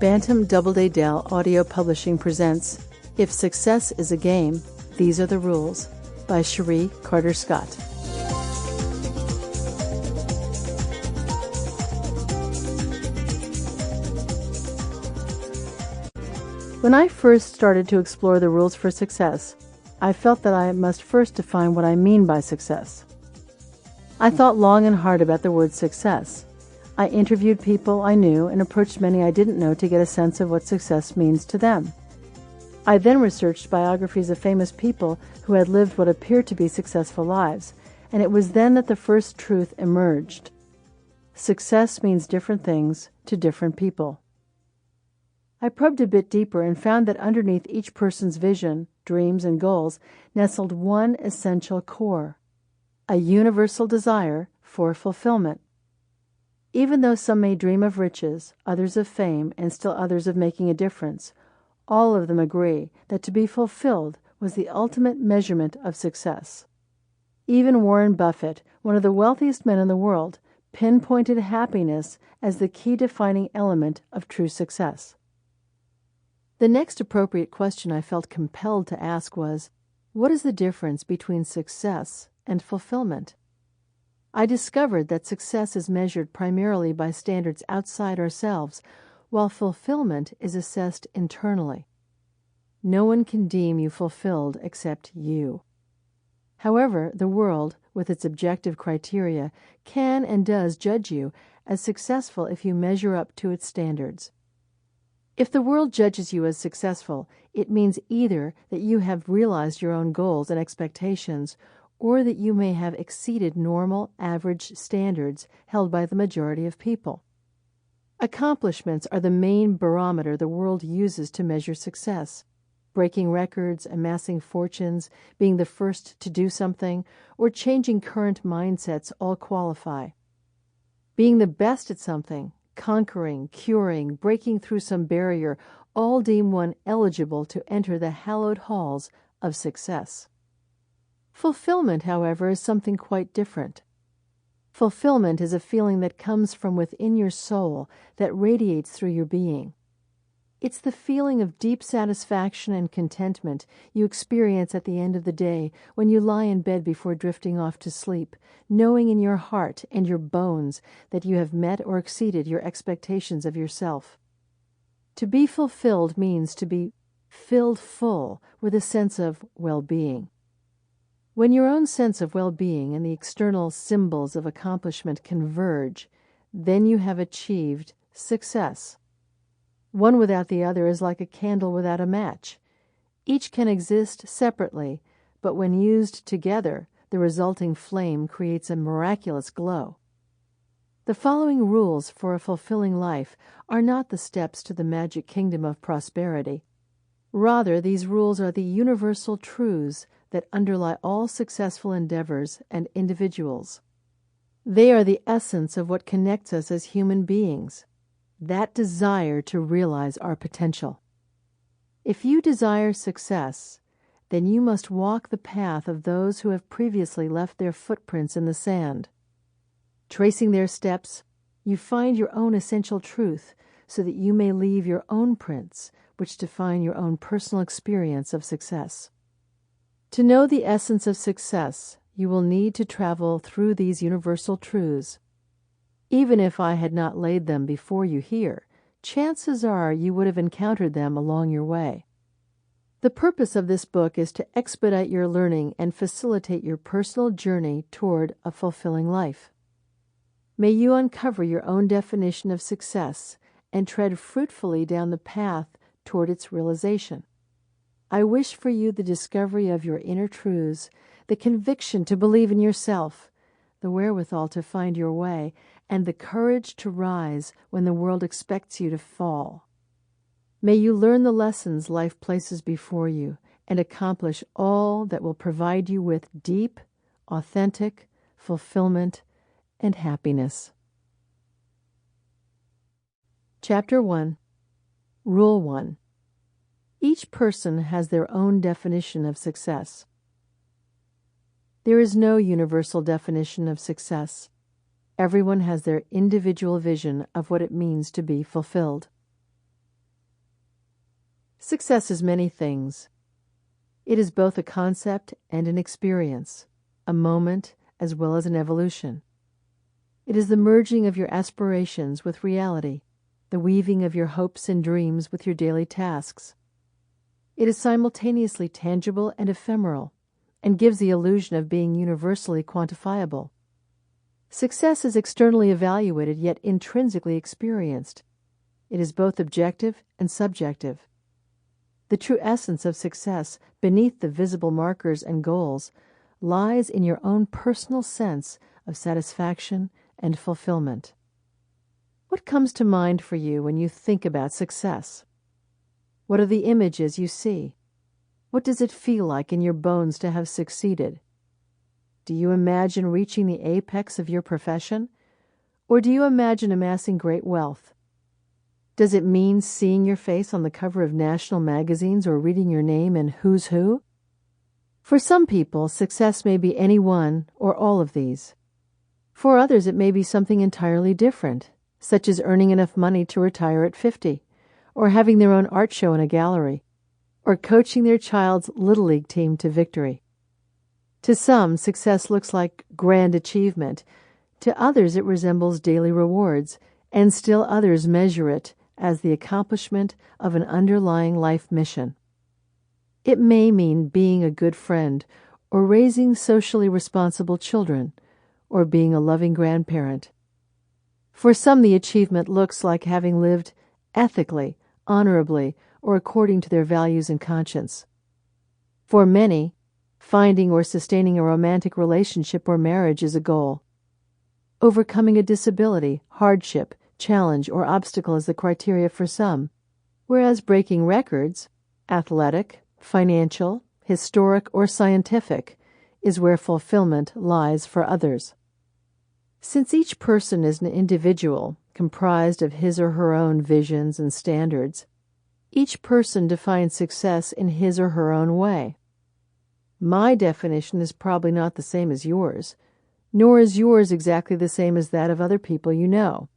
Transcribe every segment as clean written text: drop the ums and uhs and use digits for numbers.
Bantam Doubleday Dell Audio Publishing presents If Success is a Game, These Are the Rules by Cherie Carter-Scott. When I first started to explore the rules for success, I felt that I must first define what I mean by success. I thought long and hard about the word success. I interviewed people I knew and approached many I didn't know to get a sense of what success means to them. I then researched biographies of famous people who had lived what appeared to be successful lives, and it was then that the first truth emerged. Success means different things to different people. I probed a bit deeper and found that underneath each person's vision, dreams, and goals nestled one essential core: a universal desire for fulfillment. Even though some may dream of riches, others of fame, and still others of making a difference, all of them agree that to be fulfilled was the ultimate measurement of success. Even Warren Buffett, one of the wealthiest men in the world, pinpointed happiness as the key defining element of true success. The next appropriate question I felt compelled to ask was, what is the difference between success and fulfillment? I discovered that success is measured primarily by standards outside ourselves, while fulfillment is assessed internally. No one can deem you fulfilled except you. However, the world, with its objective criteria, can and does judge you as successful if you measure up to its standards. If the world judges you as successful, it means either that you have realized your own goals and expectations, or that you may have exceeded normal, average standards held by the majority of people. Accomplishments are the main barometer the world uses to measure success. Breaking records, amassing fortunes, being the first to do something, or changing current mindsets all qualify. Being the best at something, conquering, curing, breaking through some barrier, all deem one eligible to enter the hallowed halls of success. Fulfillment, however, is something quite different. Fulfillment is a feeling that comes from within your soul, that radiates through your being. It's the feeling of deep satisfaction and contentment you experience at the end of the day when you lie in bed before drifting off to sleep, knowing in your heart and your bones that you have met or exceeded your expectations of yourself. To be fulfilled means to be filled full with a sense of well-being. When your own sense of well-being and the external symbols of accomplishment converge, then you have achieved success. One without the other is like a candle without a match. Each can exist separately, but when used together, the resulting flame creates a miraculous glow. The following rules for a fulfilling life are not the steps to the magic kingdom of prosperity. Rather, these rules are the universal truths that underlie all successful endeavors and individuals. They are the essence of what connects us as human beings, that desire to realize our potential. If you desire success, then you must walk the path of those who have previously left their footprints in the sand. Tracing their steps, you find your own essential truth so that you may leave your own prints, which define your own personal experience of success. To know the essence of success, you will need to travel through these universal truths. Even if I had not laid them before you here, chances are you would have encountered them along your way. The purpose of this book is to expedite your learning and facilitate your personal journey toward a fulfilling life. May you uncover your own definition of success and tread fruitfully down the path toward its realization. I wish for you the discovery of your inner truths, the conviction to believe in yourself, the wherewithal to find your way, and the courage to rise when the world expects you to fall. May you learn the lessons life places before you and accomplish all that will provide you with deep, authentic fulfillment and happiness. Chapter 1. Rule 1. Each person has their own definition of success. There is no universal definition of success. Everyone has their individual vision of what it means to be fulfilled. Success is many things. It is both a concept and an experience, a moment as well as an evolution. It is the merging of your aspirations with reality, the weaving of your hopes and dreams with your daily tasks. It is simultaneously tangible and ephemeral, and gives the illusion of being universally quantifiable. Success is externally evaluated yet intrinsically experienced. It is both objective and subjective. The true essence of success, beneath the visible markers and goals, lies in your own personal sense of satisfaction and fulfillment. What comes to mind for you when you think about success? What are the images you see? What does it feel like in your bones to have succeeded? Do you imagine reaching the apex of your profession? Or do you imagine amassing great wealth? Does it mean seeing your face on the cover of national magazines or reading your name in Who's Who? For some people, success may be any one or all of these. For others, it may be something entirely different, such as earning enough money to retire at 50, or having their own art show in a gallery, or coaching their child's Little League team to victory. To some, success looks like grand achievement. To others, it resembles daily rewards, and still others measure it as the accomplishment of an underlying life mission. It may mean being a good friend, or raising socially responsible children, or being a loving grandparent. For some, the achievement looks like having lived ethically, honorably, or according to their values and conscience. For many, finding or sustaining a romantic relationship or marriage is a goal. Overcoming a disability, hardship, challenge, or obstacle is the criteria for some, whereas breaking records, athletic, financial, historic, or scientific, is where fulfillment lies for others. Since each person is an individual, comprised of his or her own visions and standards, each person defines success in his or her own way. My definition is probably not the same as yours, nor is yours exactly the same as that of other people you know.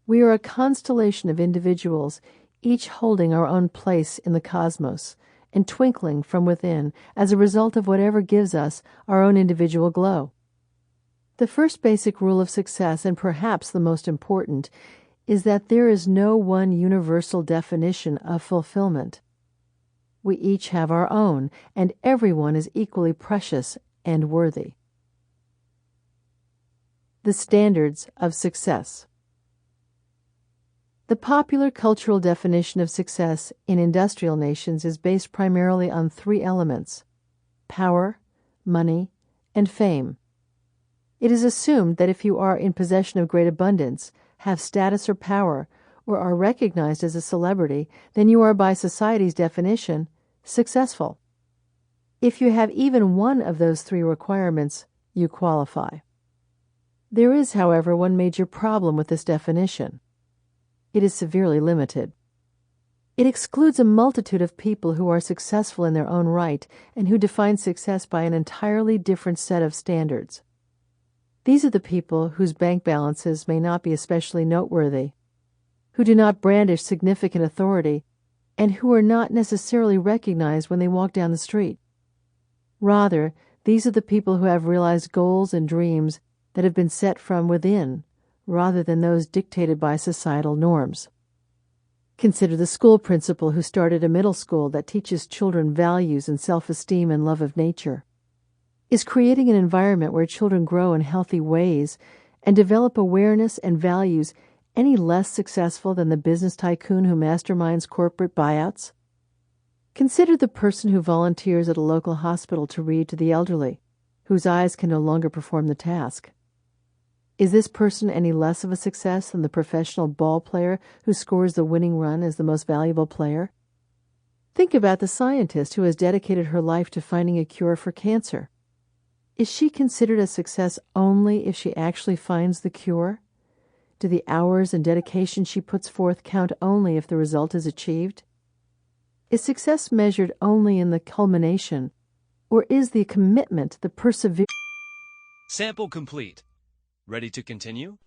We are a constellation of individuals, each holding our own place in the cosmos and twinkling from within as a result of whatever gives us our own individual glow. The first basic rule of success, and perhaps the most important, is that there is no one universal definition of fulfillment. We each have our own, and everyone is equally precious and worthy. The standards of success. The popular cultural definition of success in industrial nations is based primarily on three elements: power, money, and fame. It is assumed that if you are in possession of great abundance, have status or power, or are recognized as a celebrity, then you are, by society's definition, successful. If you have even one of those three requirements, you qualify. There is, however, one major problem with this definition. It is severely limited. It excludes a multitude of people who are successful in their own right and who define success by an entirely different set of standards. These are the people whose bank balances may not be especially noteworthy, who do not brandish significant authority, and who are not necessarily recognized when they walk down the street. Rather, these are the people who have realized goals and dreams that have been set from within, rather than those dictated by societal norms. Consider the school principal who started a middle school that teaches children values and self-esteem and love of nature. Is creating an environment where children grow in healthy ways and develop awareness and values any less successful than the business tycoon who masterminds corporate buyouts? Consider the person who volunteers at a local hospital to read to the elderly, whose eyes can no longer perform the task. Is this person any less of a success than the professional ball player who scores the winning run as the most valuable player? Think about the scientist who has dedicated her life to finding a cure for cancer. Is she considered a success only if she actually finds the cure? Do the hours and dedication she puts forth count only if the result is achieved? Is success measured only in the culmination, or is the commitment, the perseverance? Sample complete. Ready to continue?